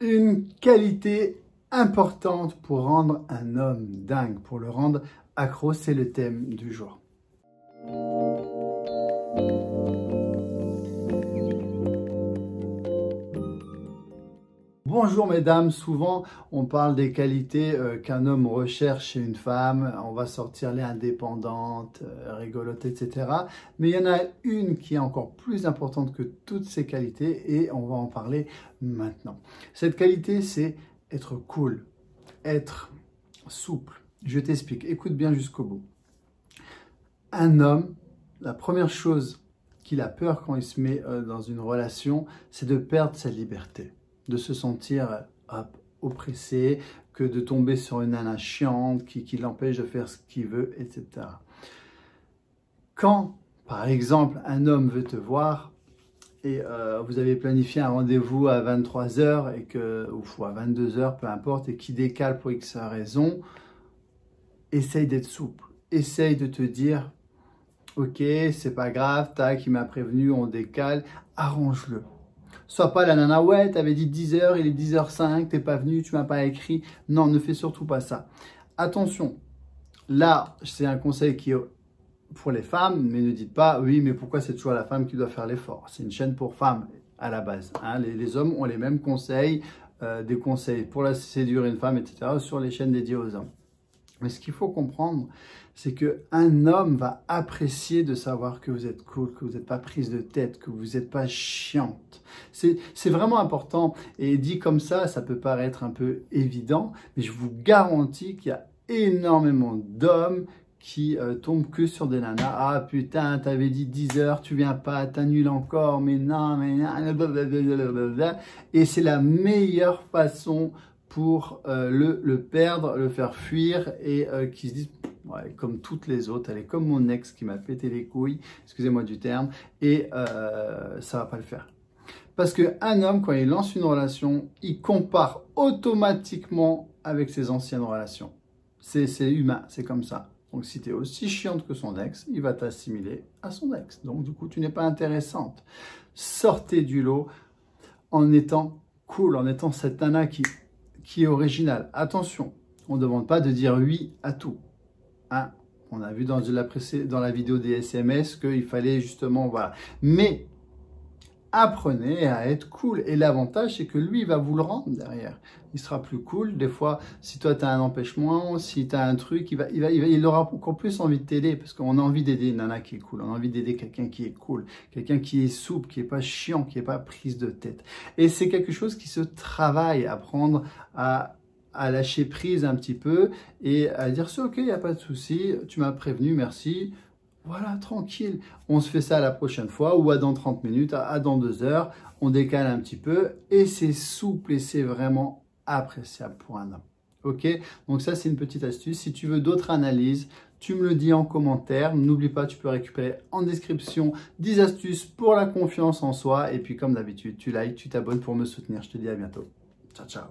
Une qualité importante pour rendre un homme dingue, pour le rendre accro, c'est le thème du jour. Bonjour mesdames, souvent on parle des qualités qu'un homme recherche chez une femme, on va sortir les indépendantes, rigolotes, etc. Mais il y en a une qui est encore plus importante que toutes ces qualités et on va en parler maintenant. Cette qualité, c'est être cool, être souple. Je t'explique, écoute bien jusqu'au bout. Un homme, la première chose qu'il a peur quand il se met dans une relation, c'est de perdre sa liberté. De se sentir oppressé, que de tomber sur une nana chiante qui l'empêche de faire ce qu'il veut, etc. Quand, par exemple, un homme veut te voir et vous avez planifié un rendez-vous à 23 h ou à 22 h, peu importe, et qui décale pour X raison, essaye d'être souple. Essaye de te dire, ok, c'est pas grave, tac, il m'a prévenu, on décale, arrange-le. Sois pas la nana, ouais, t'avais dit 10 h, il est 10h05, t'es pas venu, tu m'as pas écrit. Non, ne fais surtout pas ça. Attention, là, c'est un conseil qui est pour les femmes, mais ne dites pas, oui, mais pourquoi c'est toujours la femme qui doit faire l'effort? C'est une chaîne pour femmes à la base. Hein. Les hommes ont les mêmes conseils, des conseils pour la séduire une femme, etc., sur les chaînes dédiées aux hommes. Mais ce qu'il faut comprendre, c'est qu'un homme va apprécier de savoir que vous êtes cool, que vous n'êtes pas prise de tête, que vous n'êtes pas chiante. C'est vraiment important. Et dit comme ça peut paraître un peu évident, mais je vous garantis qu'il y a énormément d'hommes qui tombent que sur des nanas. Ah putain, t'avais dit 10 h, tu viens pas, t'annules encore, mais non, blablabla. Et c'est la meilleure façon pour le perdre, le faire fuir et qui se disent, ouais, comme toutes les autres, elle est comme mon ex qui m'a pété les couilles, excusez-moi du terme, et ça va pas le faire. Parce qu'un homme, quand il lance une relation, il compare automatiquement avec ses anciennes relations. C'est humain, c'est comme ça. Donc si tu es aussi chiante que son ex, il va t'assimiler à son ex. Donc du coup, tu n'es pas intéressante. Sortez du lot en étant cool, en étant cette nana qui est originale. Attention, on ne demande pas de dire oui à tout. Hein? On a vu dans la vidéo des SMS qu'il fallait justement, voilà. Mais apprenez à être cool. Et l'avantage, c'est que lui, il va vous le rendre derrière. Il sera plus cool. Des fois, si toi, tu as un empêchement, si tu as un truc, il aura encore plus envie de t'aider parce qu'on a envie d'aider une nana qui est cool. On a envie d'aider quelqu'un qui est cool, quelqu'un qui est souple, qui n'est pas chiant, qui n'est pas prise de tête. Et c'est quelque chose qui se travaille, apprendre à lâcher prise un petit peu et à dire c'est ok, il n'y a pas de souci, tu m'as prévenu, merci. Voilà, tranquille. On se fait ça la prochaine fois ou à dans 30 minutes, à dans 2 heures. On décale un petit peu et c'est souple et c'est vraiment appréciable pour un homme. Ok? Donc ça, c'est une petite astuce. Si tu veux d'autres analyses, tu me le dis en commentaire. N'oublie pas, tu peux récupérer en description 10 astuces pour la confiance en soi. Et puis comme d'habitude, tu likes, tu t'abonnes pour me soutenir. Je te dis à bientôt. Ciao, ciao.